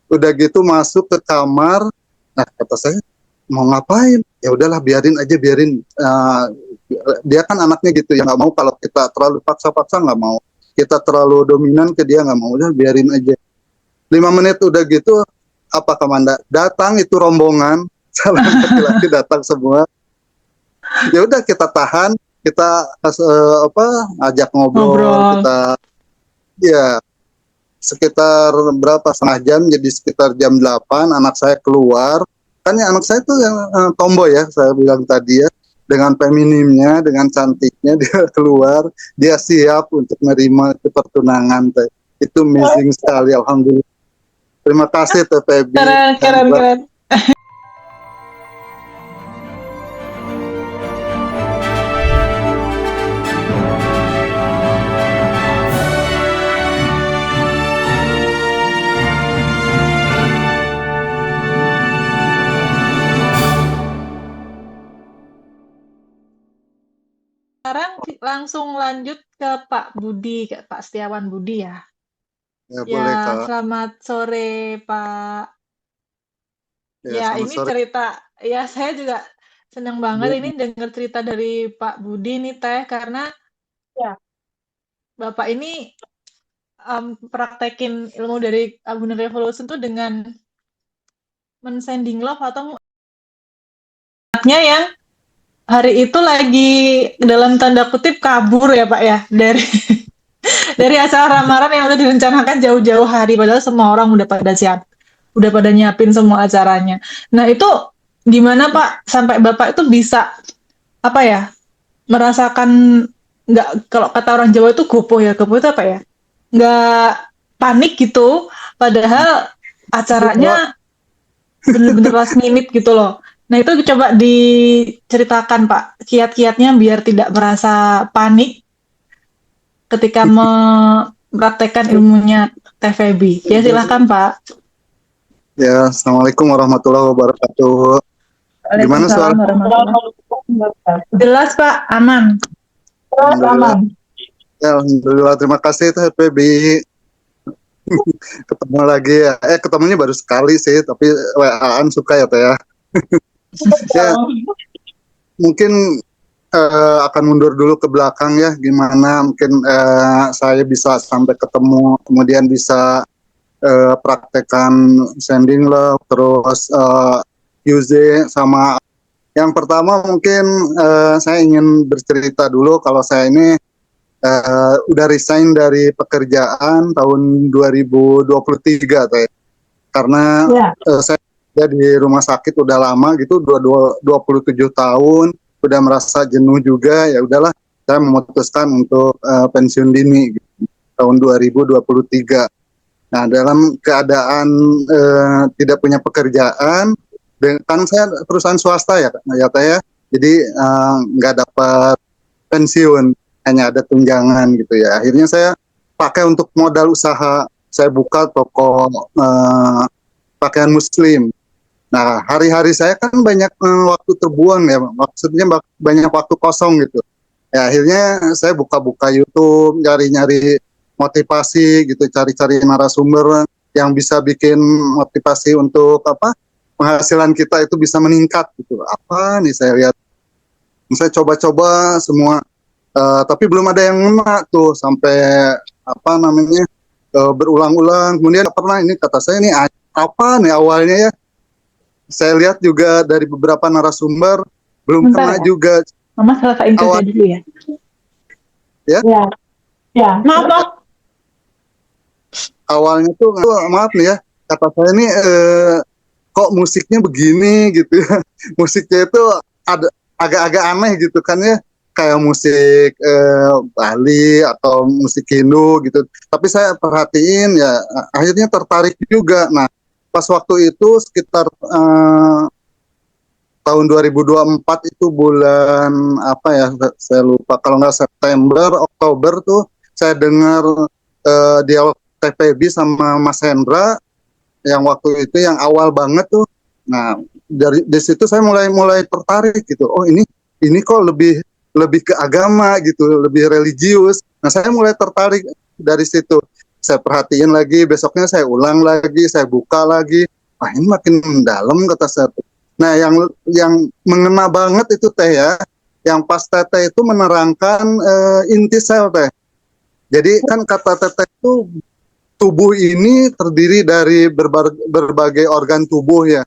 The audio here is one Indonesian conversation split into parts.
Udah gitu masuk ke kamar. Nah, kata saya, mau ngapain? Ya udahlah, biarin aja, biarin. Dia kan anaknya gitu ya, nggak mau kalau kita terlalu paksa-paksa, nggak mau. Kita terlalu dominan ke dia, nggak mau. Udah biarin aja. 5 menit udah gitu, apa Kamanda? Datang itu rombongan, calon laki-laki datang semua. Ya udah kita tahan, kita apa, ajak ngobrol, Ngobrol. kita ya sekitar berapa, setengah jam, jadi sekitar jam 8 anak saya keluar. Kan ya anak saya tuh yang tomboy ya, saya bilang tadi ya, dengan feminimnya, dengan cantiknya dia keluar, dia siap untuk menerima itu pertunangan teh. Itu amazing sekali, alhamdulillah. Terima kasih Teh Febi. Keren, keren, keren. Sekarang langsung lanjut ke Pak Budi, ke Pak Setiawan Budi ya. Ya Ya, boleh Kak. selamat sore Pak. Ya Ya, selamat ini sore. cerita, ya saya juga senang banget ini dengar cerita dari Pak Budi nih Teh, karena ya Bapak ini praktekin ilmu dari Abundant Revolution tuh dengan mensending love atau anaknya yang hari itu lagi dalam tanda kutip kabur ya Pak ya dari dari acara lamaran yang udah direncanakan jauh-jauh hari, padahal semua orang udah pada siap, udah pada nyiapin semua acaranya. Nah itu gimana Pak sampai Bapak itu bisa apa ya, merasakan, nggak, kalau kata orang Jawa itu gopoh ya, gopoh itu apa ya, nggak panik gitu, padahal Oh, acaranya bener-bener last minute gitu loh. Nah itu coba diceritakan Pak kiat-kiatnya biar tidak merasa panik ketika mempraktekkan ilmunya TVB. Ya silahkan Pak. ya, Assalamualaikum warahmatullahi wabarakatuh. Gimana suara? Waalaikumsalam warahmatullahi wabarakatuh. Jelas Pak, aman. Jelas Alhamdulillah. aman. Ya, Alhamdulillah. Terima kasih Teh Febi. Ketemu lagi ya. Ketemunya baru sekali sih, tapi WA-an suka ya Teh ya. Ya, mungkin akan mundur dulu ke belakang ya, gimana mungkin saya bisa sampai ketemu, kemudian bisa praktekan sending love, terus use sama. Yang pertama mungkin saya ingin bercerita dulu kalau saya ini udah resign dari pekerjaan tahun 2023 Teh. Karena Ya. saya di rumah sakit udah lama gitu, 27 tahun, udah merasa jenuh juga, ya udahlah saya memutuskan untuk pensiun dini gitu, tahun 2023. Nah, dalam keadaan tidak punya pekerjaan, kan saya perusahaan swasta ya, ya Teh ya. Jadi nggak dapat pensiun, hanya ada tunjangan gitu ya. Akhirnya saya pakai untuk modal usaha. Saya buka toko pakaian muslim. Nah, hari-hari saya kan banyak waktu terbuang ya, maksudnya banyak waktu kosong gitu. Ya, akhirnya saya buka-buka YouTube, nyari-nyari motivasi gitu, cari-cari narasumber yang bisa bikin motivasi untuk apa, penghasilan kita itu bisa meningkat gitu. Apa nih saya lihat, saya coba-coba semua, tapi belum ada yang ngena tuh sampai apa namanya, berulang-ulang. Kemudian pernah ini kata saya ini apa nih awalnya ya, saya lihat juga dari beberapa narasumber belum Bentar kena ya, juga Mama selesaiin awal kerja dulu ya. ya. Ya, ya. Maaf, Pak. Awalnya tuh maaf nih ya, kata saya ini kok musiknya begini gitu ya. Musiknya itu ada agak-agak aneh gitu kan ya, kayak musik Bali atau musik Hindu gitu. Tapi saya perhatiin ya, akhirnya tertarik juga. Nah, pas waktu itu sekitar tahun 2024 itu bulan apa ya, saya lupa, kalau nggak September Oktober tuh saya dengar dialog TPB sama Mas Hendra yang waktu itu yang awal banget tuh. Nah, dari situ saya mulai tertarik gitu. Oh, ini kok lebih lebih ke agama gitu, lebih religius. Nah, saya mulai tertarik dari situ. saya perhatiin lagi, besoknya saya ulang lagi, saya buka lagi. Wah, ini makin dalam kata saya. Nah, yang mengena banget itu teh ya, yang pas teteh itu menerangkan inti sel teh. Jadi kan kata teteh itu tubuh ini terdiri dari berbagai organ tubuh ya.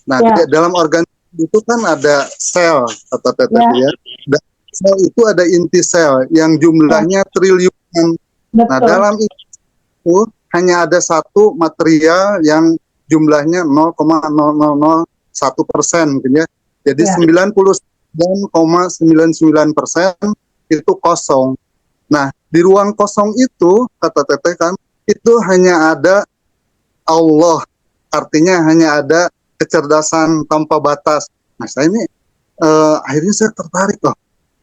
Nah, Ya, dalam organ itu kan ada sel kata teteh ya, ya. Dan sel itu ada inti sel yang ya, jumlahnya triliunan. Nah, betul. dalam itu hanya ada satu material yang jumlahnya 0,0001% gitu ya. Jadi Ya, 99,99% itu kosong. Nah, di ruang kosong itu, kata Teteh kan, itu hanya ada Allah. Artinya hanya ada kecerdasan tanpa batas. Nah, saya ini akhirnya saya tertarik loh.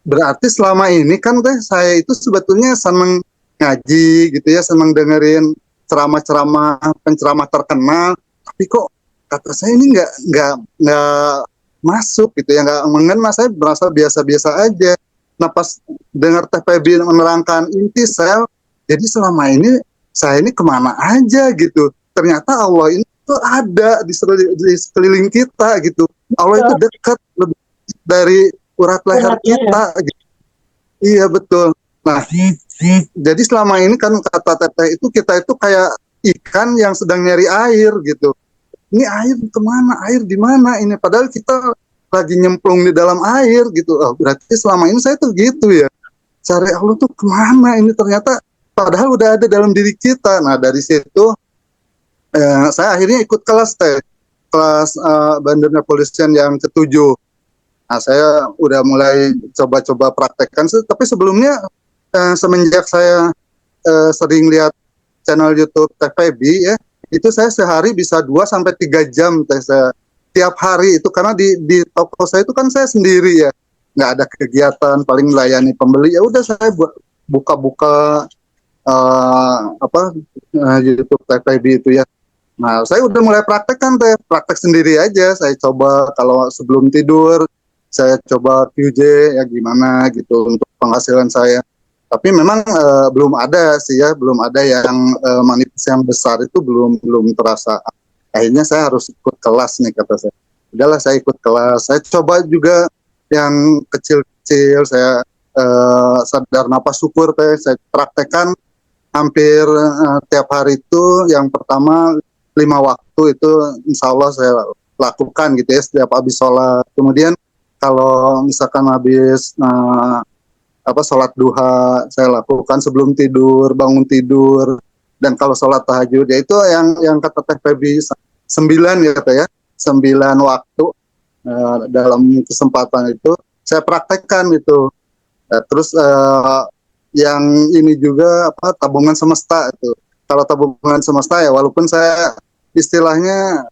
Berarti selama ini kan teh saya itu sebetulnya senang ngaji gitu ya, senang dengerin ceramah-ceramah penceramah terkenal, tapi kok kata saya ini nggak masuk gitu ya, nggak mengena, saya merasa biasa-biasa aja. Nah pas dengar TPB menerangkan inti sel, jadi selama ini saya ini kemana aja gitu. Ternyata Allah ini tuh ada di sekeliling kita gitu. Allah itu betul. dekat lebih dari urat leher Beratnya ya. kita gitu. Iya betul. Nah, jadi selama ini kan kata teteh itu kita itu kayak ikan yang sedang nyari air gitu. Ini air kemana? Air di mana ini? Padahal kita lagi nyemplung di dalam air gitu. Oh, berarti selama ini saya tuh gitu ya. Cari Allah tuh kemana ini? Ternyata padahal udah ada dalam diri kita. Nah dari situ saya akhirnya ikut kelas teh. Kelas Bandar Kepolisian yang ketujuh. Nah, saya udah mulai coba-coba praktekkan, tapi sebelumnya semenjak saya sering lihat channel YouTube Teh Febi ya, itu saya sehari bisa 2 sampai 3 jam teh saya tiap hari itu karena di toko saya itu kan saya sendiri ya, nggak ada kegiatan, paling melayani pembeli ya udah saya buka-buka YouTube Teh Febi itu ya. Nah, saya udah mulai praktek kan teh, praktek sendiri aja. Saya coba kalau sebelum tidur, saya coba QJ ya gimana gitu untuk penghasilan saya. Tapi memang belum ada sih ya, belum ada yang manifest yang besar itu belum terasa. Akhirnya saya harus ikut kelas nih kata saya. Udahlah saya ikut kelas. Saya coba juga yang kecil-kecil. Saya sadar napas syukur teh. Saya praktekkan hampir tiap hari itu. Yang pertama 5 waktu itu insya Allah saya lakukan gitu ya setiap habis sholat. Kemudian kalau misalkan habis sholat duha saya lakukan sebelum tidur, bangun tidur, dan kalau sholat tahajud ya itu yang kata Teh Febi 9 ya kata ya 9 waktu dalam kesempatan itu saya praktekkan itu. Terus yang ini juga tabungan semesta itu. Kalau tabungan semesta ya walaupun saya istilahnya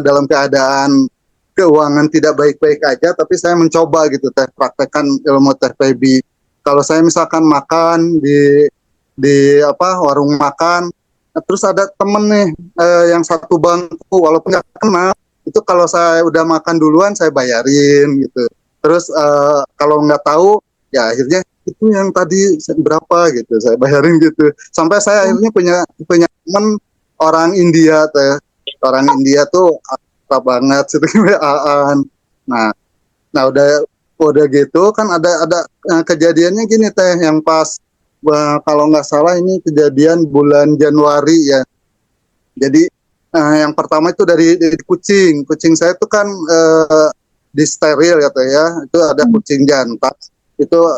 dalam keadaan keuangan tidak baik-baik aja, tapi saya mencoba gitu teh praktekkan ilmu Teh Febi. Kalau saya misalkan makan di warung makan, terus ada temen nih yang satu bangku walaupun nggak kenal, itu kalau saya udah makan duluan saya bayarin gitu. Terus kalau nggak tahu ya akhirnya itu yang tadi berapa gitu saya bayarin gitu. Sampai saya akhirnya punya teman orang India teh. Orang India tuh akrab banget situ WA-an. Nah, nah udah gitu kan ada kejadiannya gini teh yang pas kalau nggak salah ini kejadian bulan Januari ya. Jadi yang pertama itu dari kucing. Kucing saya itu kan di steril ya teh ya. Itu ada kucing jantan. Itu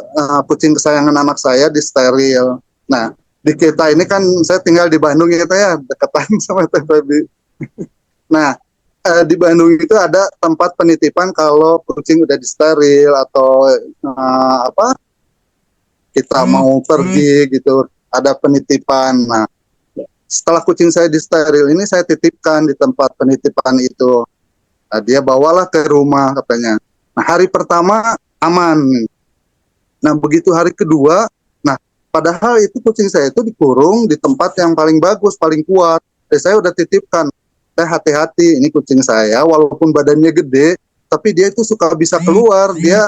kucing kesayangan anak saya di steril. Nah, di kita ini kan saya tinggal di Bandung ya teh ya, dekatan sama Teh Febi. Nah, di Bandung itu ada tempat penitipan kalau kucing udah disteril atau kita mau pergi gitu, ada penitipan. Nah, setelah kucing saya disteril ini saya titipkan di tempat penitipan itu. Nah, dia bawalah ke rumah katanya. Nah, hari pertama aman. Nah, begitu hari kedua, nah padahal itu kucing saya itu dikurung di tempat yang paling bagus, paling kuat. Dan saya udah titipkan, saya hati-hati, ini kucing saya, walaupun badannya gede, tapi dia itu suka bisa keluar, dia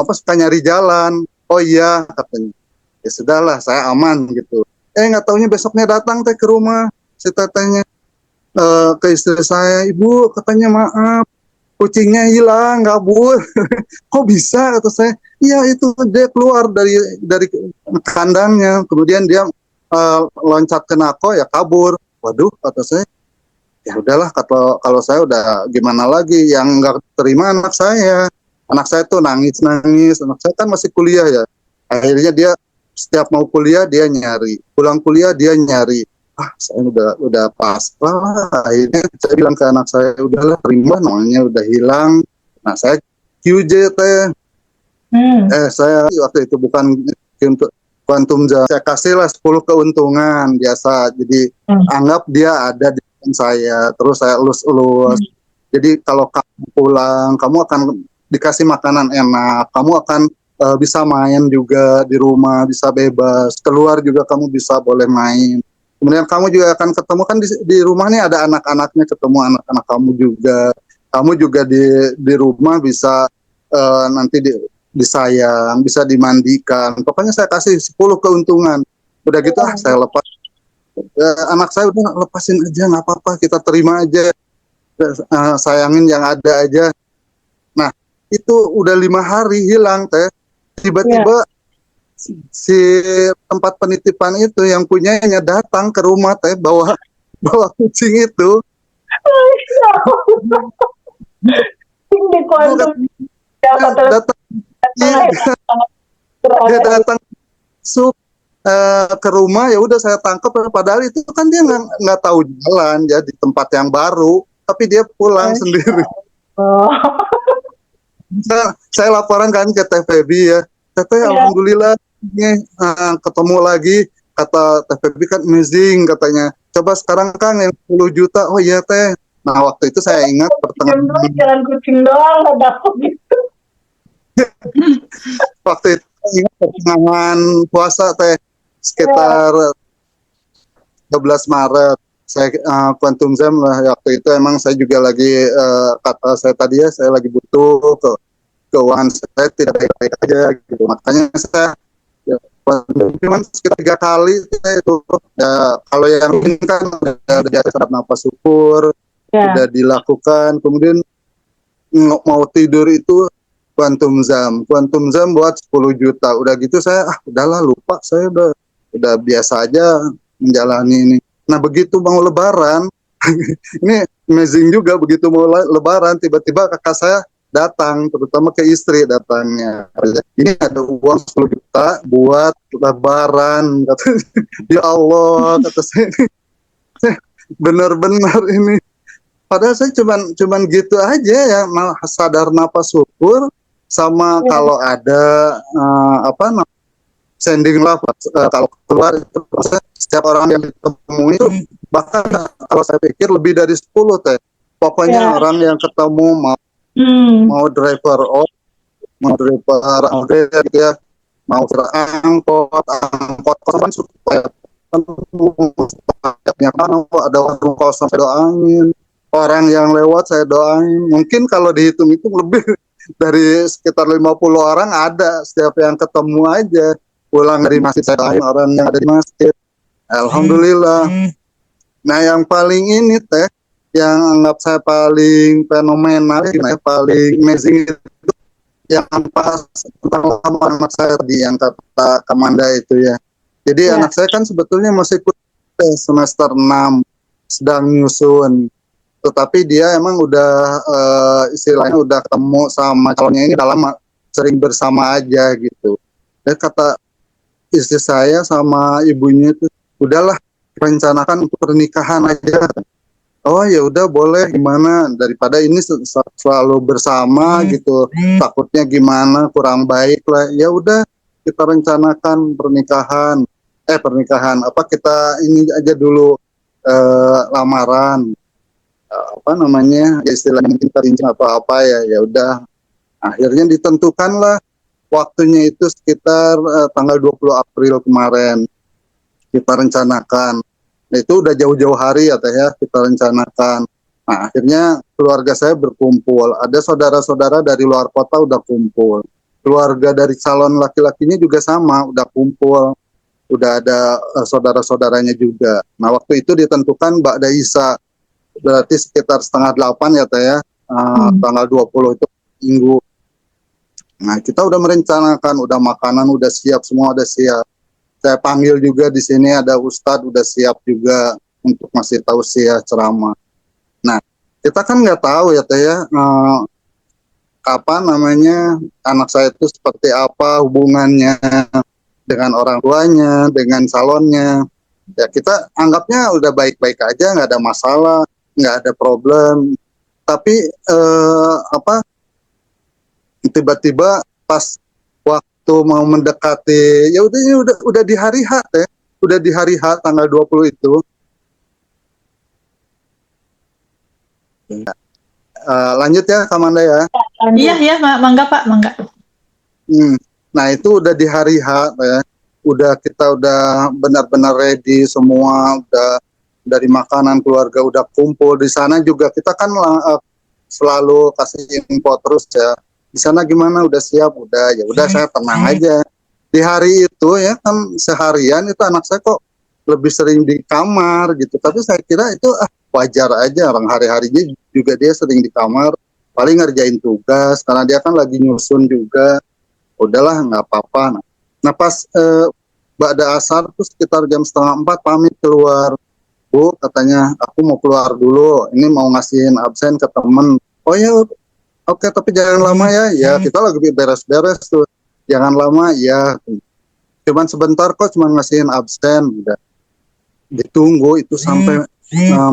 suka nyari jalan. Oh iya, katanya. Ya sudahlah, saya aman gitu. Nggak taunya besoknya datang teh ke rumah si tetehnya, ke istri saya, ibu katanya maaf kucingnya hilang kabur. Kok bisa kata saya, iya itu dia keluar dari kandangnya, kemudian dia loncat ke nako ya kabur. Waduh kata saya, ya udahlah, kalau saya udah gimana lagi, yang nggak terima anak saya tuh nangis nangis, anak saya kan masih kuliah ya, akhirnya dia setiap mau kuliah dia nyari, pulang kuliah dia nyari, saya udah pasrah lah. Akhirnya saya bilang ke anak saya, udahlah terima, namanya udah hilang. Nah saya QJ teh, saya waktu itu bukan untuk Quantum Jam, saya kasih lah 10 keuntungan biasa, jadi anggap dia ada di depan saya, terus saya elus-elus. Jadi kalau kamu pulang, kamu akan dikasih makanan enak, kamu akan bisa main juga di rumah, bisa bebas, keluar juga kamu bisa boleh main. Kemudian kamu juga akan ketemu kan di rumah nih ada anak-anaknya, ketemu anak-anak kamu juga. Kamu juga di rumah bisa nanti disayang, bisa dimandikan. Pokoknya saya kasih 10 keuntungan. Udah gitu saya lepas. Anak saya udah lepasin aja, nggak apa-apa, kita terima aja. Sayangin yang ada aja. Nah, itu udah 5 hari hilang teh. Tiba-tiba si tempat penitipan itu yang punyanya datang ke rumah teh, bawa kucing itu. Di Quantum datang dia datang masuk ke rumah, ya udah saya tangkap, padahal itu kan dia nggak tahu jalan ya di tempat yang baru, tapi dia pulang sendiri. Saya laporan kan ke TVB ya, Teteh alhamdulillah ketemu lagi, kata TVB kan amazing katanya, coba sekarang Kang yang 10 juta. Oh iya teh. Nah waktu itu saya ingat pertengahan jalan kucing doang nggak dapet gitu. Waktu itu ingat pertengahan puasa teh, sekitar 12 Maret saya Quantum Jam lah. Waktu itu emang saya juga lagi kata saya tadi ya, saya lagi butuh keuangan saya tidak baik-baik aja gitu, makanya saya ya, cuman sekitar 3 kali itu ya. Kalau yang ini kan udah biasa napas syukur, udah dilakukan. Kemudian mau tidur itu Quantum Jam buat 10 juta. Udah gitu saya udahlah lupa, saya udah biasa aja menjalani ini. Nah begitu mau lebaran ini amazing juga, begitu mau lebaran tiba-tiba kakak saya datang, terutama ke istri datangnya, ini ada uang 10 juta buat lebaran. Ya Allah kata saya, benar-benar ini. Padahal saya cuman gitu aja ya, malah sadar napas syukur sama kalau ada sending love kalau keluar itu, setiap orang yang ketemu itu, bahkan kalau saya pikir lebih dari 10 teh. Pokoknya orang yang ketemu mau driver mau driver gitu ya, mau angkot kan supaya ada warung kosong saya doain, orang yang lewat saya doain. Mungkin kalau dihitung itu lebih dari sekitar 50 orang ada, setiap yang ketemu aja pulang dari masjid saya doain orang yang ada di masjid. Alhamdulillah. Nah yang paling ini teh, yang anggap saya paling fenomenal, yang paling amazing itu yang pas tentang anak saya tadi yang kata Kamanda itu ya. Jadi anak saya kan sebetulnya masih semester 6 sedang nyusun, tetapi dia emang udah istilahnya udah ketemu sama calonnya ini udah lama, sering bersama aja gitu. Dan kata istri saya sama ibunya itu, udahlah rencanakan untuk pernikahan aja. Oh ya udah boleh, gimana daripada ini selalu bersama gitu, takutnya gimana kurang baik lah. Ya udah kita rencanakan pernikahan kita ini aja dulu lamaran, istilahnya kita rincang apa ya. Ya udah akhirnya ditentukanlah waktunya itu sekitar tanggal 20 April kemarin kita rencanakan. Nah, itu udah jauh-jauh hari ya teh ya kita rencanakan. Nah akhirnya keluarga saya berkumpul, ada saudara-saudara dari luar kota udah kumpul, keluarga dari calon laki-lakinya juga sama udah kumpul. udah ada saudara-saudaranya juga. Nah waktu itu ditentukan Mbak Daisa, berarti sekitar setengah 8 ya Teh ya, tanggal 20 itu minggu. Nah kita udah merencanakan, udah makanan udah siap, semua udah siap. Saya panggil juga di sini ada Ustadz udah siap juga untuk masih tausiah ceramah. Nah kita kan nggak tahu ya Teh ya, apa namanya, anak saya itu seperti apa hubungannya dengan orang tuanya, dengan calonnya. Ya kita anggapnya udah baik-baik aja, nggak ada masalah, nggak ada problem. Tapi apa, tiba-tiba pas waktu mau mendekati, ya udah ini udah di hari H ya, udah di hari H tanggal 20 itu. Lanjut ya Kamanda ya. Iya, mangga Pak, mangga. Nah itu udah di hari H ya, kita udah benar-benar ready semua, udah dari makanan keluarga udah kumpul di sana juga. Kita kan selalu kasih info terus ya, di sana gimana, udah siap, udah ya udah saya tenang aja. Di hari itu ya kan seharian itu anak saya kok lebih sering di kamar gitu, tapi saya kira itu wajar aja, orang hari-harinya juga dia sering di kamar, paling ngerjain tugas karena dia kan lagi nyusun juga. Udahlah nggak apa-apa. Nah pas ba'da asar tuh sekitar jam 3:30 pamit keluar. Bu katanya aku mau keluar dulu, ini mau ngasihin absen ke temen. Oh ya oke, tapi jangan lama ya. Ya kita lagi beres-beres tuh, jangan lama ya, cuman sebentar kok, cuman ngasihin absen. Udah ditunggu itu sampai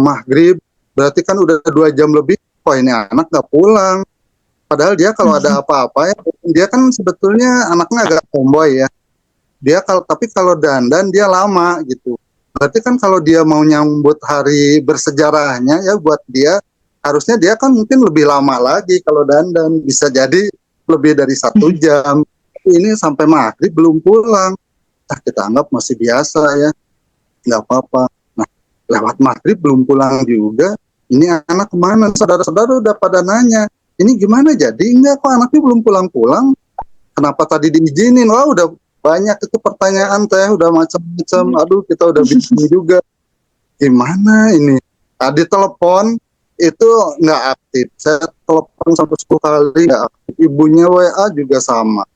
maghrib, berarti kan udah 2 jam lebih. Kok ini anak nggak pulang, padahal dia kalau ada apa-apa ya, dia kan sebetulnya anaknya agak tomboy ya. Dia tapi kalau dandan dia lama gitu. Berarti kan kalau dia mau nyambut hari bersejarahnya ya, buat dia harusnya dia kan mungkin lebih lama lagi kalau dandan, bisa jadi lebih dari 1 jam. Ini sampai maghrib belum pulang. Kita anggap masih biasa ya, nggak apa-apa. Nah lewat maghrib belum pulang juga. Ini anak kemana? Saudara-saudara udah pada nanya, ini gimana jadi enggak kok anaknya belum pulang-pulang, kenapa tadi diizinin? Wah udah banyak itu pertanyaan Teh, udah macam-macam. Aduh kita udah bingung juga gimana ini. Tadi telepon itu nggak aktif, saya telepon sampai 10 kali nggak aktif. Ibunya WA juga sama.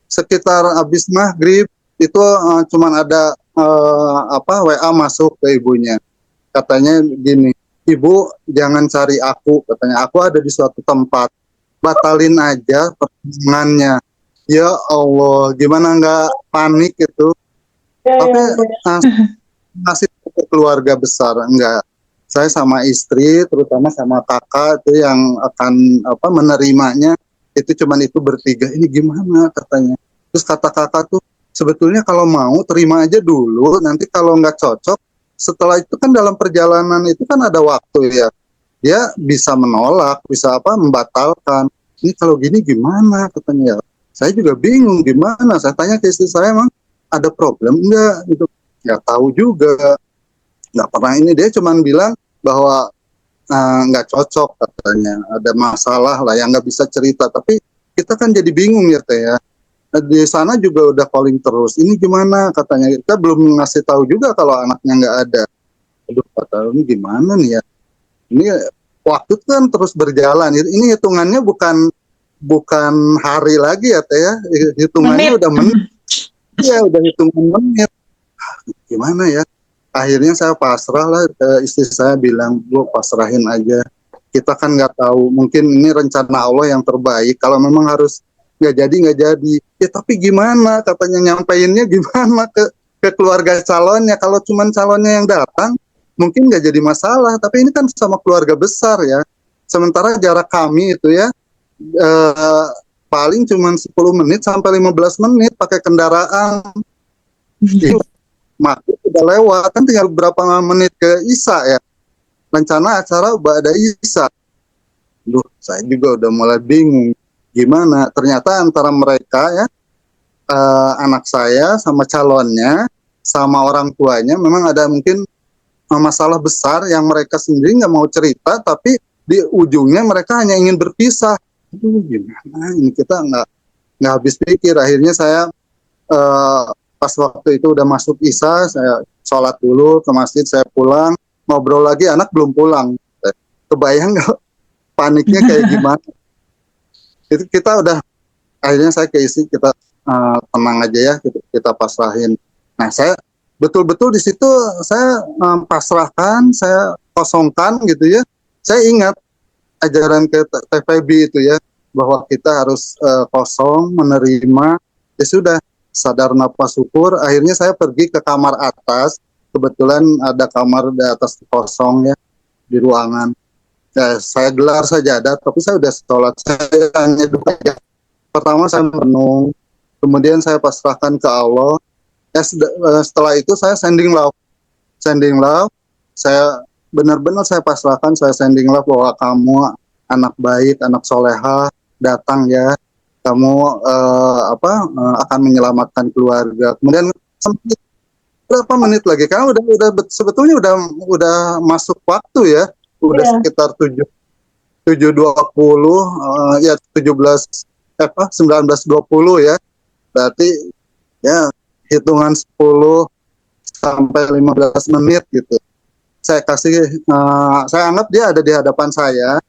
Sekitar habis maghrib itu cuman ada WA masuk ke ibunya, katanya gini, Ibu jangan cari aku, katanya aku ada di suatu tempat, batalin aja pertemuannya. Ya Allah, gimana nggak panik itu? Tapi masih keluarga besar, enggak. Saya sama istri, terutama sama kakak itu yang akan menerimanya, itu cuman itu bertiga. Ini gimana katanya? Terus kata kakak tuh, sebetulnya kalau mau terima aja dulu, nanti kalau nggak cocok, setelah itu kan dalam perjalanan itu kan ada waktu ya, dia bisa menolak, bisa membatalkan. Ini kalau gini gimana katanya? Saya juga bingung gimana. Saya tanya ke istri saya, emang ada problem enggak gitu? Nggak tahu juga, nggak pernah ini. Dia cuma bilang bahwa nggak cocok katanya, ada masalah lah yang nggak bisa cerita. Tapi kita kan jadi bingung ya Teh ya. Di sana juga udah calling terus. Ini gimana katanya? Kita belum ngasih tahu juga kalau anaknya nggak ada. Aduh, kata ini gimana nih ya? Ini waktu kan terus berjalan. Ini hitungannya bukan hari lagi ya Teh ya. Hitungannya udah menit. Ya udah hitungan menit. Gimana ya? Akhirnya saya pasrah lah. Istri saya bilang, Bu pasrahin aja. Kita kan nggak tahu. Mungkin ini rencana Allah yang terbaik. Kalau memang harus nggak jadi. Ya tapi gimana katanya, nyampeinnya gimana ke keluarga calonnya? Kalau cuman calonnya yang datang mungkin nggak jadi masalah, tapi ini kan sama keluarga besar ya. Sementara jarak kami itu ya paling cuman 10 menit sampai 15 menit pakai kendaraan. Maghrib udah lewat, kan tinggal berapa menit ke Isya ya. Rencana acara ba'da Isya. Duh, saya juga udah mulai bingung. Gimana? Ternyata antara mereka ya, anak saya sama calonnya, sama orang tuanya, memang ada mungkin masalah besar yang mereka sendiri nggak mau cerita, tapi di ujungnya mereka hanya ingin berpisah. Aduh, gimana? Ini kita nggak habis pikir. Akhirnya saya Pas waktu itu udah masuk isya, saya sholat dulu ke masjid, saya pulang, ngobrol lagi, anak belum pulang. Kebayang nggak paniknya kayak gimana? Itu kita udah, akhirnya saya ke istri, kita tenang aja ya, kita pasrahin. Nah, saya betul-betul di situ saya pasrahkan, saya kosongkan gitu ya. Saya ingat ajaran ke TPB itu ya, bahwa kita harus kosong, menerima. Ya sudah, sadar nafas syukur. Akhirnya saya pergi ke kamar atas. Kebetulan ada kamar di atas kosong ya, di ruangan. Ya, saya gelar sajadah, tapi saya udah sholat. Saya hanya duduk aja. Pertama saya merenung, kemudian saya pasrahkan ke Allah. Ya, setelah itu saya sending love. Sending love, saya benar-benar saya pasrahkan, saya sending love bahwa kamu anak baik, anak soleha, datang ya. Kamu akan menyelamatkan keluarga. Kemudian berapa menit lagi? Karena udah sebetulnya udah masuk waktu ya. Udah Iya. sekitar 7.20 ya 19.20 ya. Berarti ya hitungan 10 sampai 15 menit gitu. Saya anggap dia ada di hadapan saya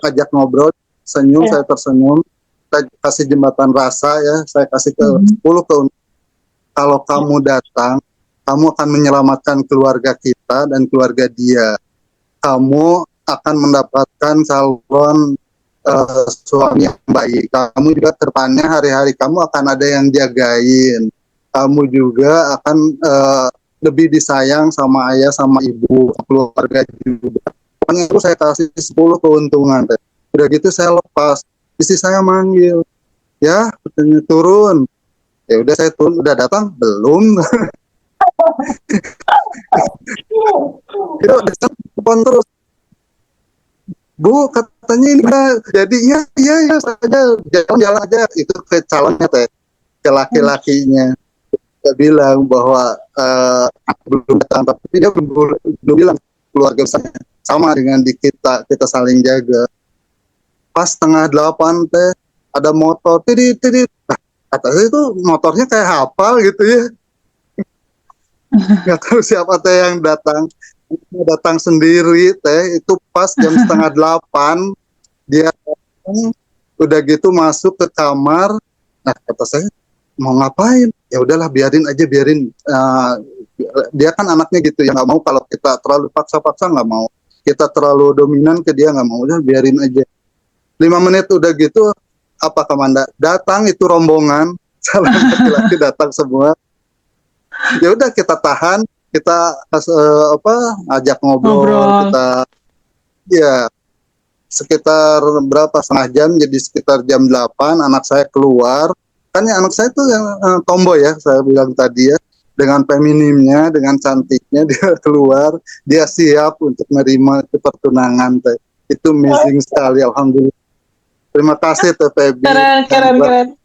ajak ngobrol, senyum, Iya. saya tersenyum, saya kasih jembatan rasa ya, saya kasih ke 10 kalau kamu datang, kamu akan menyelamatkan keluarga kita dan keluarga dia. Kamu akan mendapatkan calon suami yang baik. Kamu juga kedepannya hari-hari kamu akan ada yang jagain. Kamu juga akan lebih disayang sama ayah, sama ibu, keluarga juga. Pokoknya itu saya kasih 10 keuntungan. Udah gitu saya lepas. Istri saya manggil, ya turun. Ya udah saya turun, udah datang belum? Itu telepon terus. Bu, katanya ini jadi iya saja jalan aja itu ke calonnya ke laki-lakinya. Dia bilang bahwa belum datang, tapi dia belum bilang keluarga saya sama dengan di kita saling jaga. Pas setengah 8 ada motor, tidit. Nah, katanya itu motornya kayak hafal gitu ya. Nggak tahu siapa yang datang sendiri itu pas jam setengah 8 dia datang, udah gitu masuk ke kamar. Nah, kata saya mau ngapain? Ya udahlah biarin aja, dia kan anaknya gitu ya, nggak mau kalau kita terlalu paksa-paksa, nggak mau kita terlalu dominan ke dia, nggak mau, udah biarin aja. 5 menit udah gitu, apa Kamanda datang, itu rombongan calon laki-laki datang semua. Ya udah kita tahan, kita ajak ngobrol. Kita ya sekitar berapa, setengah jam, jadi sekitar jam 8 anak saya keluar. Kan ya anak saya tuh yang tomboy ya, saya bilang tadi ya, dengan feminimnya, dengan cantiknya dia keluar, dia siap untuk menerima pertunangan teh. Itu amazing sekali, alhamdulillah. Terima kasih Teh Febi. Keren.